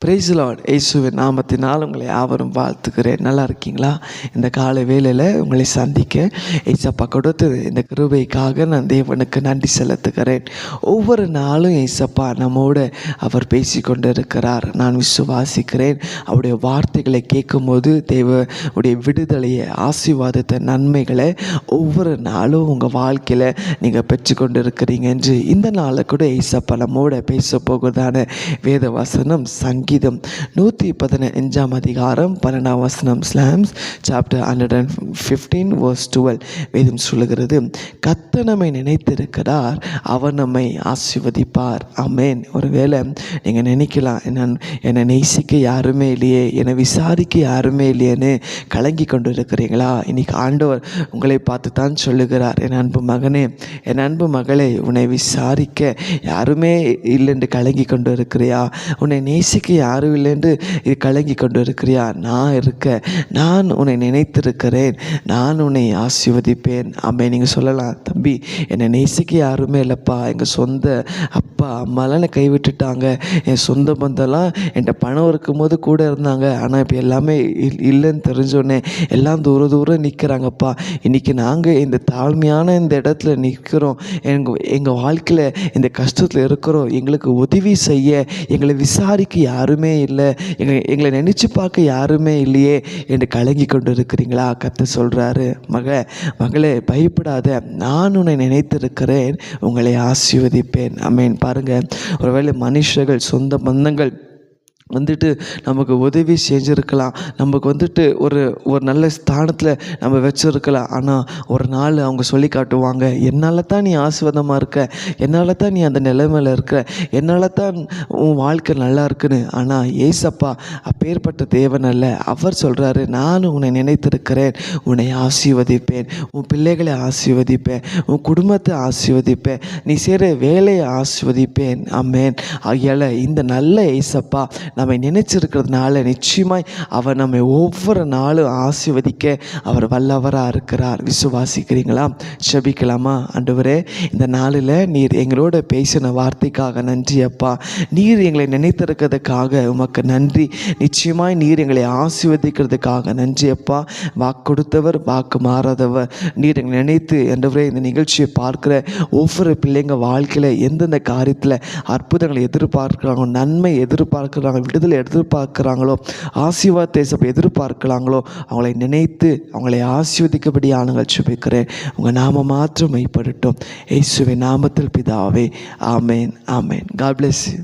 Price Lord. இயேசுவின் நாமத்தினால் உங்களை யாவரும் வாழ்த்துக்கிறேன். நல்லா இருக்கீங்களா? இந்த காலை வேளையில் உங்களை சந்திக்க ஏசப்பா கொடுத்து இந்த கிருபைக்காக நான் தேவனுக்கு நன்றி செலுத்துகிறேன். ஒவ்வொரு நாளும் ஏசப்பா நம்மோடு அவர் பேசி கொண்டு இருக்கிறார். நான் விசுவாசிக்கிறேன். அவருடைய வார்த்தைகளை கேட்கும்போது தேவனுடைய விடுதலையை, ஆசீர்வாதத்தை, நன்மைகளை ஒவ்வொரு நாளும் உங்கள் வாழ்க்கையில் நீங்கள் பெற்றுக்கொண்டு இருக்கிறீங்க என்று இந்த நாளில் கூட ஏசப்பா நம்மோட பேச போகிறதான வேத வசனம் சங்கீதம் 115 அதிகாரம் 12 வசனம். ஸ்லாம்ஸ் சாப்டர் 115 verse 12 வேதம் சொல்லுகிறது, கர்த்தர் நம்மை நினைத்திருக்கிறார், அவர் நம்மை ஆசீர்வதிப்பார். ஆமென். ஒருவேளை நீங்கள் நினைக்கலாம், என்னை நேசிக்க யாருமே இல்லையே, என்னை விசாரிக்க யாருமே இல்லையேன்னு கலங்கி கொண்டு இருக்கிறீங்களா? இன்னைக்கு ஆண்டவர் உங்களை பார்த்து தான் சொல்லுகிறார், என் அன்பு மகனே, என் அன்பு மகளே, உன்னை விசாரிக்க யாருமே இல்லைன்னு கலங்கி கொண்டு இருக்கிறியா? உன்னை நேசிக்க யாரும் இல்லைன்னு இது கலங்கி கொண்டு இருக்கிறியா? நான் இருக்க, நான் உன்னை நினைத்திருக்கிறேன், நான் உன்னை ஆசீர்வதிப்பேன். ஆமென். நீங்கள் சொல்லலாம், தம்பி என்னை நேசிக்க யாருமே இல்லைப்பா, எங்கள் சொந்த அப்பா அம்மாலாம் என்னை கைவிட்டுட்டாங்க, என் சொந்த பந்தெல்லாம் என்கிட்ட பணம் இருக்கும்போது கூட இருந்தாங்க, ஆனால் இப்போ எல்லாமே இல்லைன்னு தெரிஞ்சோடனே எல்லாம் தூரம் நிற்கிறாங்கப்பா. இன்றைக்கி நாங்கள் இந்த தாழ்மையான இந்த இடத்துல நிற்கிறோம், எங்கள் வாழ்க்கையில் இந்த கஷ்டத்தில் இருக்கிறோம், எங்களுக்கு உதவி செய்ய, எங்களை விசாரிக்க யாருமே இல்லை, எங்களை நினச்சி பார்க்க யாருமே இல்லையே என்று கலங்கி கொண்டு இருக்கிறீங்களா? கர்த்தர் சொல்கிறாரு, மகளே பயப்படாத, நான் உன்னை நினைத்திருக்கிறேன், உங்களை ஆசீர்வதிப்பேன். ஆமென். பாருங்கள், ஒருவேளை மனுஷர்கள், சொந்த பந்தங்கள் நமக்கு உதவி செஞ்சுருக்கலாம், நமக்கு ஒரு நல்ல ஸ்தானத்தில் நம்ம வச்சுருக்கலாம். ஆனால் ஒரு நாள் அவங்க சொல்லி காட்டுவாங்க, என்னால் தான் நீ ஆசீர்வாதமாக இருக்க, என்னால் தான் நீ அந்த நிலைமையில் இருக்க, என்னால் தான் உன் வாழ்க்கை நல்லா இருக்குன்னு. ஆனால் ஏசப்பா அப்பேற்பட்ட தேவன் அல்ல. அவர் சொல்கிறாரு, நான் உன்னை நினைத்திருக்கிறேன், உன்னை ஆசீர்வதிப்பேன், உன் பிள்ளைகளை ஆசீர்வதிப்பேன், உன் குடும்பத்தை ஆசீர்வதிப்பேன், நீ செய்கிற வேலையை ஆசீர்வதிப்பேன். ஆமென். ஆகையால் இந்த நல்ல ஏசப்பா நம்மை நினைச்சிருக்கிறதுனால நிச்சயமாய் அவர் நம்மை ஒவ்வொரு நாளும் ஆசீர்வதிக்க அவர் வல்லவராக இருக்கிறார். விசுவாசிக்கிறீங்களா? ஜெபிக்கலாமா? ஆண்டவரே, இந்த நாளில் நீர் எங்களோட பேசின வார்த்தைக்காக நன்றி அப்பா. நீர் எங்களை நினைத்திருக்கிறதுக்காக உமக்கு நன்றி. நிச்சயமாய் நீர் எங்களை ஆசீர்வதிக்கிறதுக்காக நன்றி அப்பா. வாக்கு கொடுத்தவர், வாக்கு மாறாதவர். நீர் எங்களை நினைத்து ஆண்டவரே இந்த நிகழ்ச்சியை பார்க்குற ஒவ்வொரு பிள்ளைங்க வாழ்க்கையில் எந்தெந்த காரியத்தில் அற்புதங்களை எதிர்பார்க்குறாங்க, நன்மை எதிர்பார்க்குறாங்க, விடுதலை எதிர்பார்க்குறாங்களோ, ஆசீர்வாதத்தை எதிர்பார்க்கலாங்களோ, அவங்களை நினைத்து அவங்களை ஆசீர்வதிக்கபடி ஆளுங்கள் ஜெபிக்கிறேன். உங்கள் நாம மாற்றம் மைப்படட்டும். இயேசுவின் நாமத்தில் பிதாவே. ஆமென். ஆமென். God bless you.